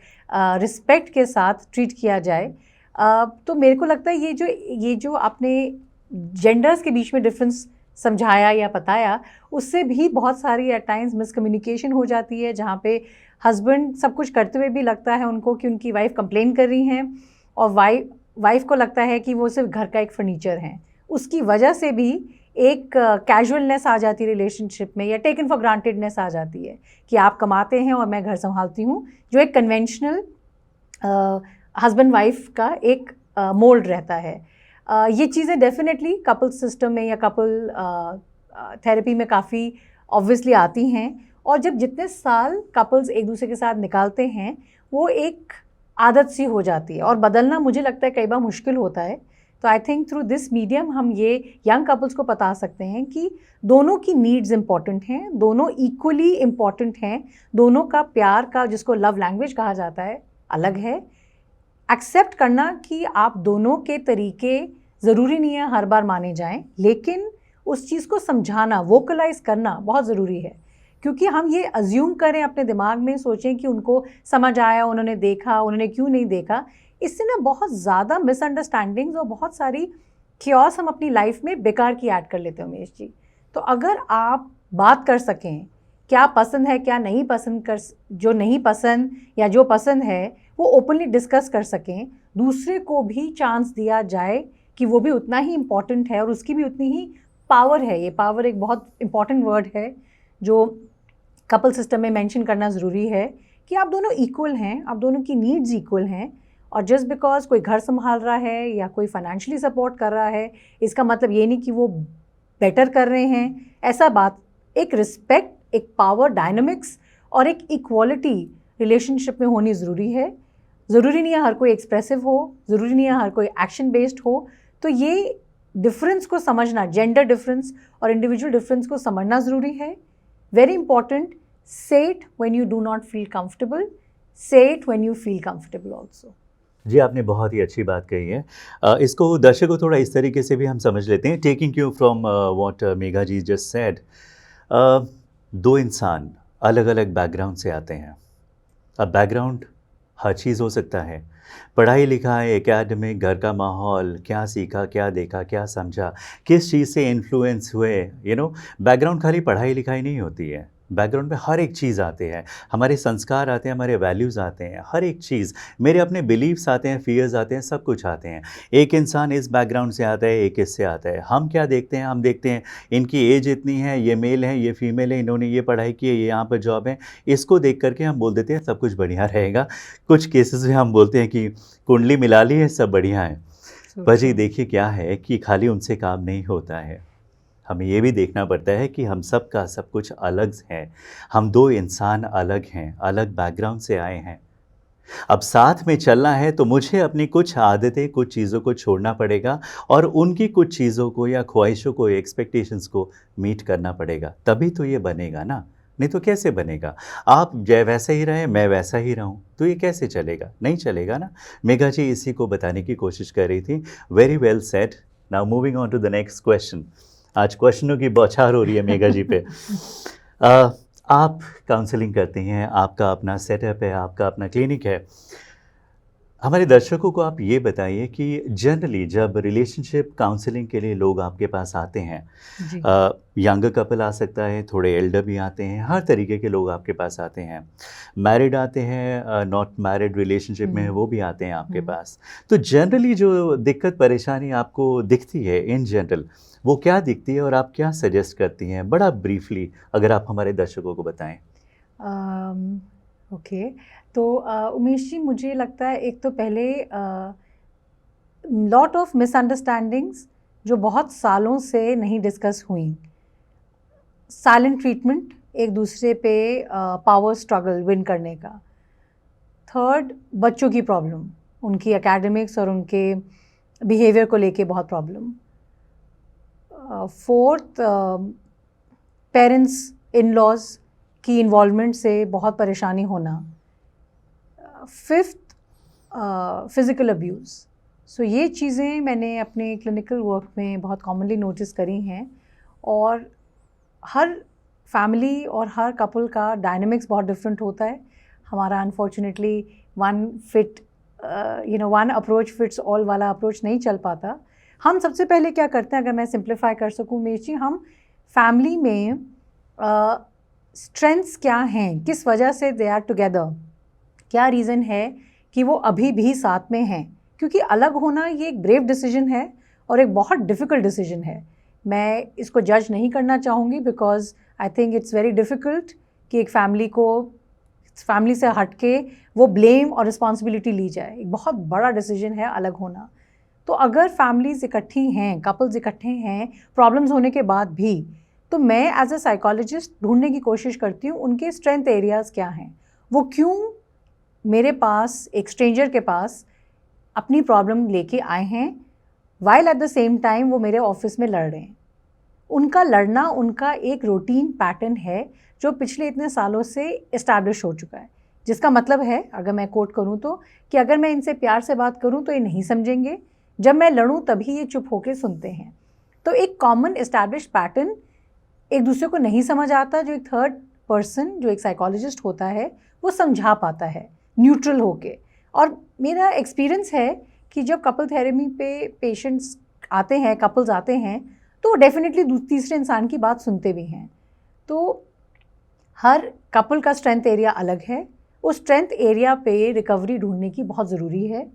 रिस्पेक्ट के साथ ट्रीट किया जाए। तो मेरे को लगता है ये जो आपने जेंडर्स के बीच में डिफरेंस समझाया या बताया, उससे भी बहुत सारी एट टाइम्स मिसकम्युनिकेशन हो जाती है, जहाँ पे हस्बैंड सब कुछ करते हुए भी लगता है उनको कि उनकी वाइफ कंप्लेन कर रही हैं, और वाइफ को लगता है कि वो सिर्फ घर का एक फर्नीचर है। उसकी वजह से भी एक कैजुअलनेस आ जाती है रिलेशनशिप में, या टेकन फॉर ग्रांटेडनेस आ जाती है कि आप कमाते हैं और मैं घर संभालती हूँ, जो एक कन्वेंशनल हस्बैंड वाइफ का एक मोल्ड रहता है। ये चीज़ें डेफिनेटली कपल सिस्टम में या कपल थेरेपी में काफ़ी ऑब्वियसली आती हैं, और जब जितने साल कपल्स एक दूसरे के साथ निकालते हैं, वो एक आदत सी हो जाती है, और बदलना मुझे लगता है कई बार मुश्किल होता है। तो I think through this medium हम ये यंग कपल्स को बता सकते हैं कि दोनों की नीड्स इम्पॉर्टेंट हैं, दोनों इक्वली इम्पॉर्टेंट हैं, दोनों का प्यार का, जिसको लव लैंग्वेज कहा जाता है, अलग है। एक्सेप्ट करना कि आप दोनों के तरीके ज़रूरी नहीं है हर बार माने जाएं, लेकिन उस चीज़ को समझाना, वोकलाइज करना बहुत ज़रूरी है। क्योंकि हम ये अज्यूम करें, अपने दिमाग में सोचें कि उनको समझ आया, उन्होंने देखा, उन्होंने क्यों नहीं देखा, इससे ना बहुत ज़्यादा मिसअंडरस्टैंडिंग्स और बहुत सारी क्योस हम अपनी लाइफ में बेकार की ऐड कर लेते हैं उमेश जी। तो अगर आप बात कर सकें क्या पसंद है, क्या नहीं पसंद, कर जो नहीं पसंद या जो पसंद है वो ओपनली डिस्कस कर सकें, दूसरे को भी चांस दिया जाए कि वो भी उतना ही इम्पॉर्टेंट है और उसकी भी उतनी ही पावर है। ये पावर एक बहुत इम्पॉर्टेंट वर्ड है जो कपल सिस्टम में मेंशन करना ज़रूरी है कि आप दोनों इक्वल हैं, आप दोनों की नीड्स इक्वल हैं, और जस्ट बिकॉज कोई घर संभाल रहा है या कोई फाइनेंशियली सपोर्ट कर रहा है, इसका मतलब ये नहीं कि वो बेटर कर रहे हैं। ऐसा बात, एक रिस्पेक्ट, एक पावर डायनामिक्स और एक इक्वालिटी रिलेशनशिप में होनी ज़रूरी है। ज़रूरी नहीं है हर कोई एक्सप्रेसिव हो, ज़रूरी नहीं है हर कोई एक्शन बेस्ड हो। तो ये डिफरेंस को समझना, जेंडर डिफरेंस और इंडिविजुअल डिफरेंस को समझना ज़रूरी है। Very important, say it when you do not feel comfortable, say it when you feel comfortable also. जी, आपने बहुत ही अच्छी बात कही है। इसको दर्शकों थोड़ा इस तरीके से भी हम समझ लेते हैं, taking cue from what Megha ji just said. दो इंसान अलग अलग बैकग्राउंड से आते हैं। अब बैकग्राउंड हर चीज़ हो सकता है, पढ़ाई लिखाई, एकेडमिक, घर का माहौल, क्या सीखा, क्या देखा, क्या समझा, किस चीज़ से इन्फ्लुएंस हुए, यू नो। बैकग्राउंड खाली पढ़ाई लिखाई नहीं होती है, बैकग्राउंड में हर एक चीज़ आते हैं, हमारे संस्कार आते हैं, हमारे वैल्यूज़ आते हैं, हर एक चीज़, मेरे अपने बिलीव्स आते हैं, फियर्स आते हैं, सब कुछ आते हैं। एक इंसान इस बैकग्राउंड से आता है, एक इससे आता है। हम क्या देखते हैं, हम देखते हैं इनकी एज इतनी है, ये मेल है, ये फीमेल है, इन्होंने ये पढ़ाई की है, ये यहाँ पर जॉब है, इसको देख करके हम बोल देते हैं सब कुछ बढ़िया रहेगा। कुछ केसेस में हम बोलते हैं कि कुंडली मिला ली है, सब बढ़िया है। पर जी देखिए क्या है कि खाली उनसे काम नहीं होता है, हमें ये भी देखना पड़ता है कि हम सब का सब कुछ अलग है। हम दो इंसान अलग हैं, अलग बैकग्राउंड से आए हैं। अब साथ में चलना है तो मुझे अपनी कुछ आदतें, कुछ चीज़ों को छोड़ना पड़ेगा और उनकी कुछ चीज़ों को या ख्वाहिशों को, एक्सपेक्टेशंस को मीट करना पड़ेगा, तभी तो ये बनेगा ना। नहीं तो कैसे बनेगा? आप वैसे ही रहें, मैं वैसा ही रहूं, तो ये कैसे चलेगा? नहीं चलेगा ना। मेघा जी इसी को बताने की कोशिश कर रही थी। Very well said. Now moving on to the next question. आज क्वेश्चनों की बौछार हो रही है मेघा जी पे। आप काउंसलिंग करते हैं, आपका अपना सेटअप है, आपका अपना क्लिनिक है। हमारे दर्शकों को आप ये बताइए कि जनरली जब रिलेशनशिप काउंसलिंग के लिए लोग आपके पास आते हैं, जी। यंगर कपल आ सकता है, थोड़े एल्डर भी आते हैं, हर तरीके के लोग आपके पास आते हैं। मैरिड आते हैं, नॉट मैरिड रिलेशनशिप में है, वो भी आते हैं आपके पास। तो जनरली जो दिक्कत परेशानी आपको दिखती है इन जनरल, वो क्या दिखती है और आप क्या सजेस्ट करती हैं? बड़ा ब्रीफली अगर आप हमारे दर्शकों को बताएं। ओके। तो उमेश जी, मुझे लगता है एक तो पहले लॉट ऑफ मिसअंडरस्टैंडिंग्स जो बहुत सालों से नहीं डिस्कस हुई, साइलेंट ट्रीटमेंट एक दूसरे पे पावर स्ट्रगल विन करने का। थर्ड, बच्चों की प्रॉब्लम, उनकी एकेडमिक्स और उनके बिहेवियर को लेके बहुत problem. Fourth, parents in laws की इन्वॉल्वमेंट से बहुत परेशानी होना। Fifth, physical abuse. सो ये चीज़ें मैंने अपने क्लिनिकल वर्क में बहुत कॉमनली नोटिस करी हैं। और हर फैमिली और हर कपल का डायनामिक्स बहुत डिफरेंट होता है। हमारा unfortunately one approach fits all वाला अप्रोच नहीं चल पाता। हम सबसे पहले क्या करते हैं, अगर मैं सिंप्लीफाई कर सकूँ उमेश जी, हम फैमिली में स्ट्रेंथ्स क्या हैं, किस वजह से दे आर टुगेदर, क्या रीज़न है कि वो अभी भी साथ में हैं। क्योंकि अलग होना ये एक ब्रेव डिसीजन है और एक बहुत डिफ़िकल्ट डिसीजन है। मैं इसको जज नहीं करना चाहूँगी because I think it's very difficult कि एक फैमिली से हट के वो ब्लेम और रिस्पॉन्सिबिलिटी ली जाए। एक बहुत बड़ा डिसीजन है अलग होना। तो अगर फैमिलीज इकट्ठी हैं, कपल्स इकट्ठे हैं प्रॉब्लम्स होने के बाद भी, तो मैं एज अ साइकोलॉजिस्ट ढूंढने की कोशिश करती हूँ उनके स्ट्रेंथ एरियाज़ क्या हैं, वो क्यों मेरे पास, एक स्ट्रेंजर के पास अपनी प्रॉब्लम लेके आए हैं, while at the same time वो मेरे ऑफिस में लड़ रहे हैं। उनका लड़ना उनका एक रूटीन पैटर्न है जो पिछले इतने सालों से इस्टेब्लिश हो चुका है। जिसका मतलब है, अगर मैं कोट करूँ तो, कि अगर मैं इनसे प्यार से बात करूँ तो ये नहीं समझेंगे, जब मैं लड़ूँ तभी ये चुप होकर सुनते हैं। तो एक कॉमन इस्टेब्लिश पैटर्न एक दूसरे को नहीं समझ आता, जो एक थर्ड पर्सन, जो एक साइकोलॉजिस्ट होता है, वो समझा पाता है न्यूट्रल होके। और मेरा एक्सपीरियंस है कि जब कपल थेरेपी पे पेशेंट्स आते हैं, कपल्स आते हैं, तो डेफिनेटली तीसरे इंसान की बात सुनते भी हैं। तो हर कपल का स्ट्रेंथ एरिया अलग है, उस स्ट्रेंथ एरिया पे रिकवरी ढूंढने की बहुत ज़रूरी है।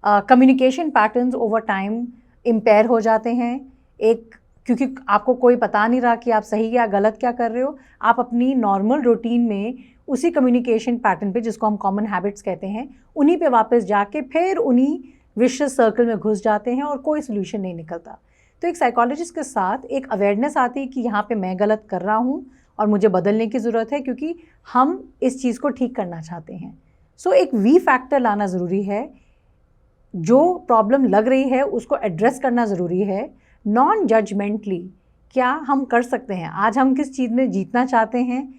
Communication patterns over time empire हो जाते हैं, क्योंकि आपको कोई बता नहीं रहा कि आप सही या गलत क्या कर रहे हो। आप अपनी नॉर्मल रूटीन में उसी कम्युनिकेशन पैटर्न पे, जिसको हम कॉमन हैबिट्स कहते हैं, उन्हीं पे वापस जाके फिर उन्हीं विशियस सर्कल में घुस जाते हैं और कोई सोल्यूशन नहीं निकलता। तो एक साइकोलॉजिस्ट के साथ एक अवेयरनेस आती है कि यहाँ पे मैं गलत कर रहा हूँ और मुझे बदलने की ज़रूरत है, क्योंकि हम इस चीज़ को ठीक करना चाहते हैं। सो एक वी फैक्टर लाना ज़रूरी है, जो प्रॉब्लम लग रही है उसको एड्रेस करना ज़रूरी है, नॉन जजमेंटली। क्या हम कर सकते हैं, आज हम किस चीज़ में जीतना चाहते हैं,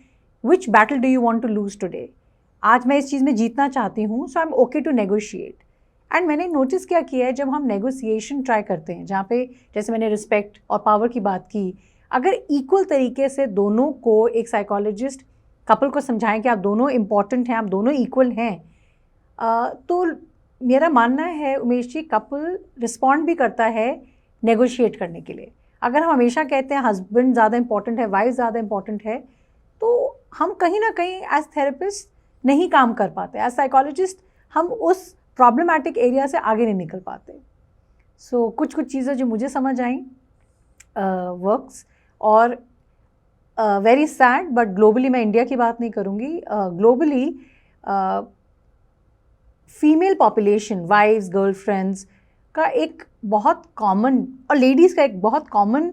which battle do you want to lose today. आज मैं इस चीज़ में जीतना चाहती हूँ, so I am okay to negotiate. And मैंने नोटिस क्या किया है, जब हम नेगोशिएशन ट्राई करते हैं, जहाँ पे जैसे मैंने रिस्पेक्ट और पावर की बात की, अगर इक्वल तरीके से दोनों को, एक साइकोलॉजिस्ट कपल को समझाएं कि आप दोनों इम्पॉर्टेंट हैं, आप दोनों इक्वल हैं, तो मेरा मानना है उमेश जी, कपल रिस्पॉन्ड भी करता है नेगोशिएट करने के लिए। अगर हम हमेशा कहते हैं हस्बैंड ज़्यादा इंपॉर्टेंट है, वाइफ ज़्यादा इंपॉर्टेंट है, तो हम कहीं ना कहीं एज थेरेपिस्ट नहीं काम कर पाते, एज साइकोलॉजिस्ट हम उस प्रॉब्लमैटिक एरिया से आगे नहीं निकल पाते। सो कुछ चीज़ें जो मुझे समझ आई वर्क्स, और वेरी सैड बट ग्लोबली, मैं इंडिया की बात नहीं करूँगी, globally female population, wives, girlfriends का एक बहुत कॉमन, और लेडीज़ का एक बहुत कॉमन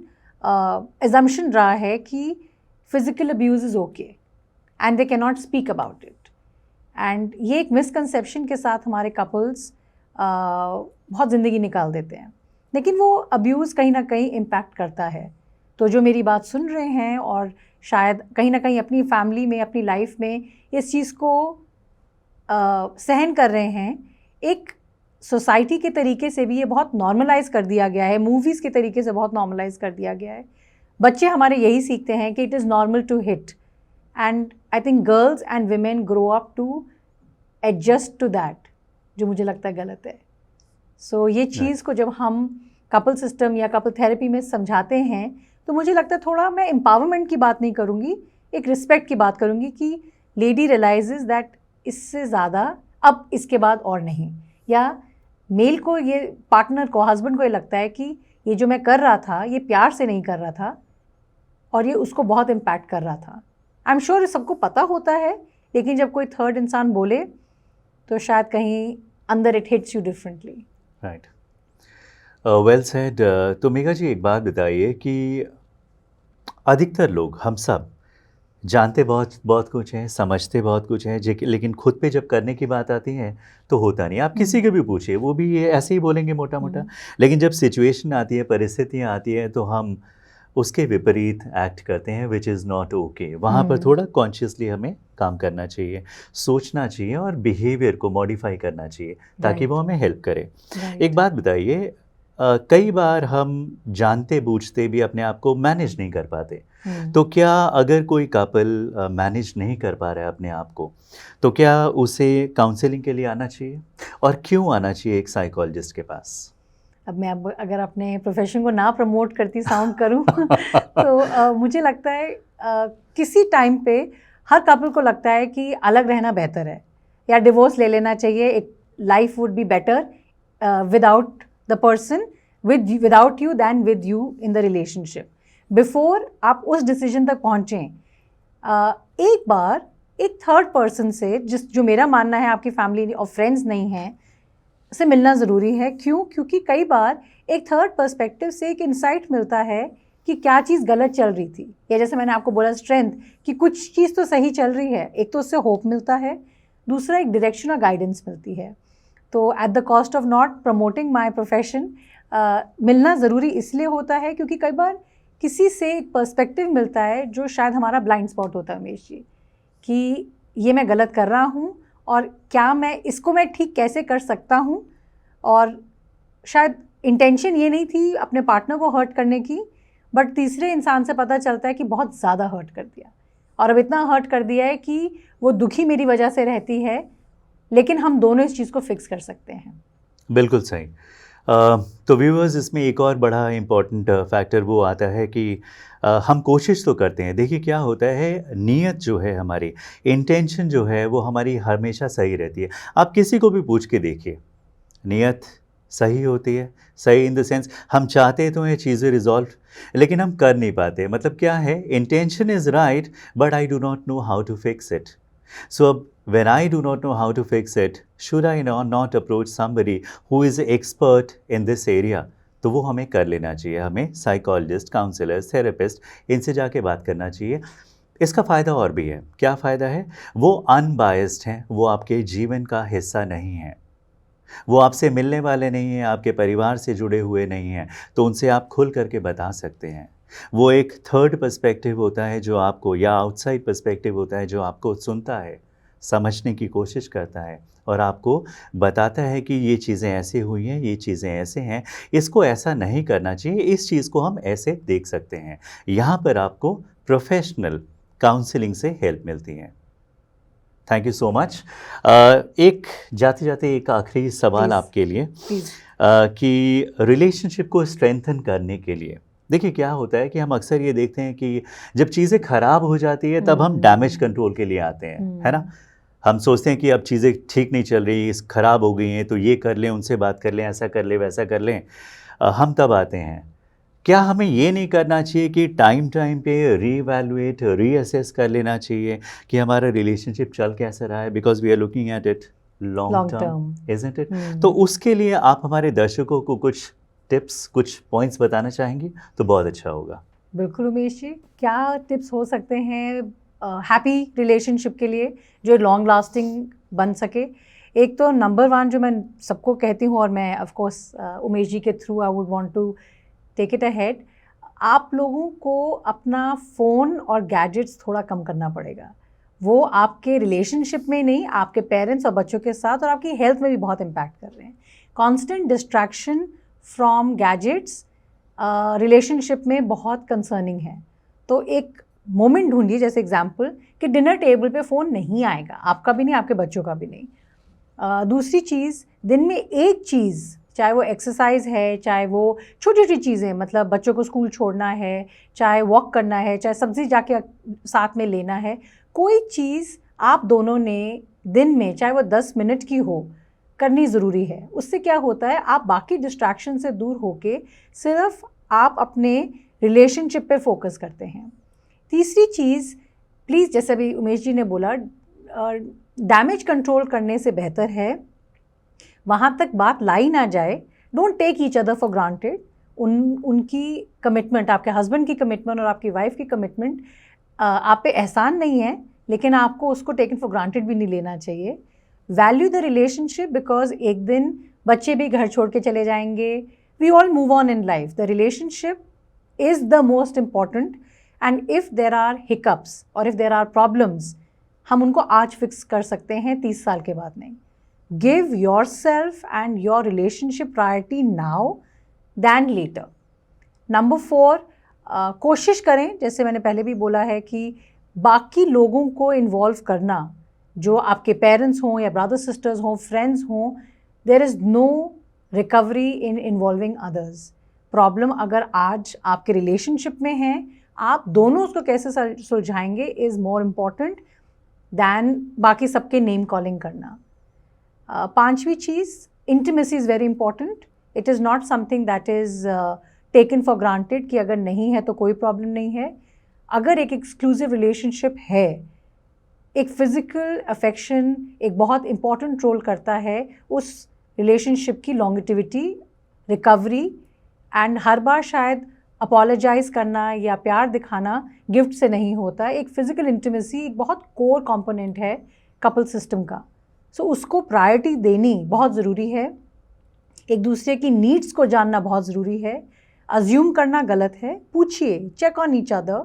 एजम्पशन रहा है कि physical abuse is okay and they can not speak about it. And ये एक मिसकंसेप्शन के साथ हमारे कपल्स बहुत ज़िंदगी निकाल देते हैं, लेकिन वो अब्यूज़ कहीं ना कहीं इम्पैक्ट करता है। तो जो मेरी बात सुन रहे हैं और शायद कहीं ना कहीं अपनी फैमिली में, अपनी लाइफ में इस चीज़ को सहन कर रहे हैं, एक सोसाइटी के तरीके से भी ये बहुत नॉर्मलाइज कर दिया गया है, मूवीज़ के तरीके से बहुत नॉर्मलाइज कर दिया गया है। बच्चे हमारे यही सीखते हैं कि it is normal to hit, and I think girls and women grow up to adjust to that, जो मुझे लगता है गलत है. सो ये चीज़ को जब हम कपल सिस्टम या कपल थेरेपी में समझाते हैं तो मुझे लगता है थोड़ा, मैं एम्पावरमेंट की बात नहीं करूँगी, एक रिस्पेक्ट की बात करूँगी कि लेडी रियलाइजेज दैट इससे ज़्यादा अब इसके बाद और नहीं, या मेल को, ये पार्टनर को, हस्बैंड को ये लगता है कि ये जो मैं कर रहा था ये प्यार से नहीं कर रहा था और ये उसको बहुत इम्पैक्ट कर रहा था. आई एम श्योर सबको पता होता है, लेकिन जब कोई थर्ड इंसान बोले तो शायद कहीं अंदर it hits you differently. Right, well said. तो मेघा जी एक बात बताइए कि अधिकतर लोग, हम सब जानते बहुत बहुत कुछ हैं, समझते बहुत कुछ हैं, लेकिन खुद पे जब करने की बात आती है तो होता नहीं. आप किसी को भी पूछिए, वो भी ये ऐसे ही बोलेंगे मोटा मोटा. लेकिन जब सिचुएशन आती है, परिस्थितियाँ आती हैं, तो हम उसके विपरीत एक्ट करते हैं, विच इज़ नॉट ओके. वहाँ पर थोड़ा कॉन्शियसली हमें काम करना चाहिए, सोचना चाहिए और बिहेवियर को मॉडिफाई करना चाहिए ताकि वो हमें हेल्प करे. एक बात बताइए, कई बार हम जानते बूझते भी अपने आप को मैनेज नहीं कर पाते. तो क्या अगर कोई कपल मैनेज नहीं कर पा रहा है अपने आप को, तो क्या उसे काउंसलिंग के लिए आना चाहिए, और क्यों आना चाहिए एक साइकोलॉजिस्ट के पास? अब मैं अगर अपने प्रोफेशन को ना प्रमोट करती साउंड करूं तो मुझे लगता है किसी टाइम पे हर कपल को लगता है कि अलग रहना बेहतर है या डिवोर्स ले लेना चाहिए, एक life would be better without the person, without you than with you in the relationship. Before आप उस डिसीजन तक पहुँचें, एक बार एक थर्ड पर्सन से, जो मेरा मानना है आपकी फैमिली और फ्रेंड्स नहीं हैं, से मिलना ज़रूरी है. क्यों? क्योंकि कई बार एक थर्ड पर्सपेक्टिव से एक इंसाइट मिलता है कि क्या चीज़ गलत चल रही थी, या जैसे मैंने आपको बोला स्ट्रेंथ, कि कुछ चीज़ तो सही चल रही है. एक तो उससे होप मिलता है, दूसरा एक डायरेक्शन और गाइडेंस मिलती है. तो at the cost of not promoting my profession, मिलना ज़रूरी इसलिए होता है क्योंकि कई बार किसी से एक पर्सपेक्टिव मिलता है जो शायद हमारा ब्लाइंड स्पॉट होता है उमेश जी, कि ये मैं गलत कर रहा हूँ और क्या मैं ठीक कैसे कर सकता हूँ. और शायद इंटेंशन ये नहीं थी अपने पार्टनर को हर्ट करने की, बट तीसरे इंसान से पता चलता है कि बहुत ज़्यादा हर्ट कर दिया, और अब इतना हर्ट कर दिया है कि वो दुखी मेरी वजह से रहती है, लेकिन हम दोनों इस चीज़ को फिक्स कर सकते हैं. बिल्कुल सही. तो व्यूअर्स, इसमें एक और बड़ा इम्पॉर्टेंट फैक्टर वो आता है कि हम कोशिश तो करते हैं. देखिए क्या होता है, नीयत जो है हमारी, इंटेंशन जो है वो हमारी हमेशा सही रहती है. आप किसी को भी पूछ के देखिए, नीयत सही होती है. सही इन द सेंस, हम चाहते तो ये चीज़ें रिजॉल्व, लेकिन हम कर नहीं पाते. मतलब क्या है, intention is right but I do not know how to fix it. So when I do not know how to fix it, should I not approach somebody who is expert in this area? तो वो हमें कर लेना चाहिए. हमें psychologist, counsellor, therapist, इनसे जाके बात करना चाहिए. इसका फ़ायदा और भी है. क्या फ़ायदा है? वो अनबायस्ड हैं, वो आपके जीवन का हिस्सा नहीं है, वो आपसे मिलने वाले नहीं हैं, आपके परिवार से जुड़े हुए नहीं हैं, तो उनसे आप खुल करके बता सकते हैं. वो एक थर्ड पर्सपेक्टिव होता है जो आपको, या आउटसाइड पर्सपेक्टिव होता है जो आपको सुनता है, समझने की कोशिश करता है और आपको बताता है कि ये चीज़ें ऐसे हुई हैं, ये चीज़ें ऐसे हैं, इसको ऐसा नहीं करना चाहिए, इस चीज़ को हम ऐसे देख सकते हैं. यहाँ पर आपको प्रोफेशनल काउंसलिंग से हेल्प मिलती है. Thank you so much. एक जाते जाते एक आखिरी सवाल Please. आपके लिए, Please. कि रिलेशनशिप को स्ट्रेंथन करने के लिए, देखिए क्या होता है कि हम अक्सर ये देखते हैं कि जब चीज़ें ख़राब हो जाती है तब हम डैमेज कंट्रोल के लिए आते हैं, है ना. हम सोचते हैं कि अब चीज़ें ठीक नहीं चल रही, ख़राब हो गई हैं, तो ये कर लें, उनसे बात कर लें, ऐसा कर लें, वैसा कर लें. हम तब आते हैं. क्या हमें ये नहीं करना चाहिए कि टाइम पे रीवैल्यूएट, रीअसेस कर लेना चाहिए कि हमारा रिलेशनशिप चल कैसा रहा है, because we are looking at it long term, isn't it? तो उसके लिए आप हमारे दर्शकों को कुछ टिप्स, कुछ पॉइंट्स बताना चाहेंगी तो बहुत अच्छा होगा. बिल्कुल उमेश जी, क्या टिप्स हो सकते हैं हैप्पी रिलेशनशिप के लिए जो लॉन्ग लास्टिंग बन सके? एक तो नंबर 1 जो मैं सबको कहती हूँ, और मैं ऑफ कोर्स उमेश जी के through I would want to take it ahead, आप लोगों को अपना फ़ोन और गैजेट्स थोड़ा कम करना पड़ेगा. वो आपके रिलेशनशिप में नहीं, आपके पेरेंट्स और बच्चों के साथ और आपकी हेल्थ में भी बहुत इम्पैक्ट कर रहे हैं. Constant distraction from gadgets relationship में बहुत कंसर्निंग है. तो एक मोमेंट ढूंढिए, जैसे एग्जांपल कि डिनर टेबल पे फ़ोन नहीं आएगा, आपका भी नहीं, आपके बच्चों का भी नहीं। दूसरी चीज़, दिन में एक चीज़, चाहे वो एक्सरसाइज है, चाहे वो छोटी छोटी चीज़ें, मतलब बच्चों को स्कूल छोड़ना है, चाहे वॉक करना है, चाहे सब्ज़ी जाके साथ में लेना है, कोई चीज़ आप दोनों ने दिन में, चाहे वो 10 मिनट की हो, करनी ज़रूरी है। उससे क्या होता है, आप बाकी डिस्ट्रैक्शन से दूर होके सिर्फ आप अपने रिलेशनशिप पे फोकस करते हैं। तीसरी चीज़, प्लीज़, जैसे अभी उमेश जी ने बोला, डैमेज कंट्रोल करने से बेहतर है वहाँ तक बात लाई ना जाए। Don't take each other for granted. उनकी कमिटमेंट, आपके हस्बैंड की कमिटमेंट और आपकी वाइफ की कमिटमेंट आप पे एहसान नहीं है, लेकिन आपको उसको टेकन फॉर ग्रांटेड भी नहीं लेना चाहिए। वैल्यू द रिलेशनशिप, बिकॉज एक दिन बच्चे भी घर छोड़ के चले जाएंगे, we all move on in life. The relationship is the most important, and if there are hiccups और इफ़ देर आर प्रॉब्लम्स, हम उनको आज फिक्स कर सकते हैं, 30 साल के बाद नहीं। Give yourself and your relationship priority now than later. Number 4, कोशिश करें, जैसे मैंने पहले भी बोला है, कि बाकी लोगों को इन्वॉल्व करना, जो आपके पेरेंट्स हों या ब्रदर सिस्टर्स हों, फ्रेंड्स हों, there is no recovery in involving others. Problem अगर आज आपके रिलेशनशिप में है, आप दोनों उसको कैसे सुलझाएंगे इज़ मोर इम्पॉर्टेंट दैन बाकी सबके नेम कॉलिंग करना। पांचवी चीज़, intimacy is very important. It is not something that is taken for granted कि अगर नहीं है तो कोई प्रॉब्लम नहीं है। अगर एक एक्सक्लूसिव रिलेशनशिप है, एक फिज़िकल अफेक्शन एक बहुत इंपॉर्टेंट रोल करता है उस रिलेशनशिप की लॉन्गेटिविटी, रिकवरी, एंड हर बार शायद अपोलोजाइज़ करना या प्यार दिखाना गिफ्ट से नहीं होता। एक फ़िज़िकल इंटीमेसी एक बहुत कोर कंपोनेंट है कपल सिस्टम का। सो उसको प्रायोरिटी देनी बहुत ज़रूरी है। एक दूसरे की नीड्स को जानना बहुत ज़रूरी है। अज्यूम करना गलत है। पूछिए, check on each other,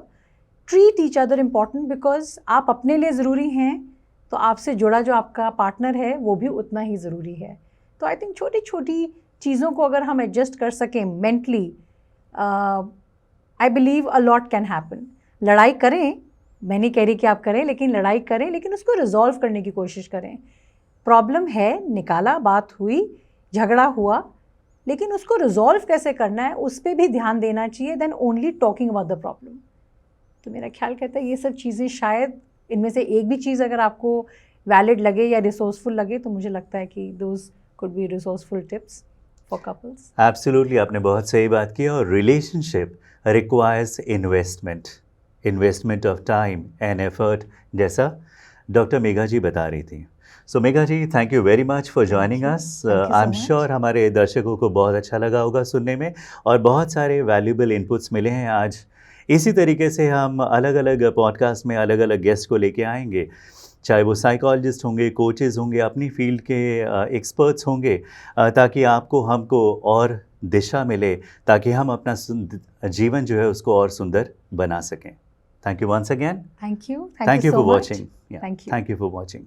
treat each other important, because आप अपने लिए ज़रूरी हैं, तो आपसे जुड़ा जो आपका पार्टनर है वो भी उतना ही ज़रूरी है। तो आई थिंक छोटी छोटी चीज़ों को अगर हम एडजस्ट कर सकें mentally, I believe a lot can happen. लड़ाई करें, मैं नहीं कह रही कि आप करें, लेकिन लड़ाई करें, लेकिन उसको रिजॉल्व करने की कोशिश करें। प्रॉब्लम है, निकाला, बात हुई, झगड़ा हुआ, लेकिन उसको रिजॉल्व कैसे करना है उस पर भी ध्यान देना चाहिए, then only talking about the problem. तो मेरा ख्याल कहता है ये सब चीज़ें, शायद इनमें से एक भी चीज़ अगर आपको वैलिड लगे या रिसोर्सफुल लगे, तो मुझे लगता है कि those could be resourceful tips for couples. Absolutely, आपने बहुत सही बात की। और relationship requires investment of time and effort, जैसा डॉक्टर मेघा जी बता रही थी। So Megha ji, thank you very much for joining us. I am sure हमारे दर्शकों को बहुत अच्छा लगा होगा सुनने में, और बहुत सारे वैल्यूएबल इनपुट्स मिले हैं आज। इसी तरीके से हम अलग अलग पॉडकास्ट में अलग अलग गेस्ट को लेके आएंगे, चाहे वो साइकोलॉजिस्ट होंगे, कोचेज़ होंगे, अपनी फील्ड के एक्सपर्ट्स होंगे, ताकि आपको हमको और दिशा मिले, ताकि हम अपना जीवन जो है उसको और सुंदर बना सकें। Thank you once again. Thank you for so much. Watching. Thank you. Thank you for watching.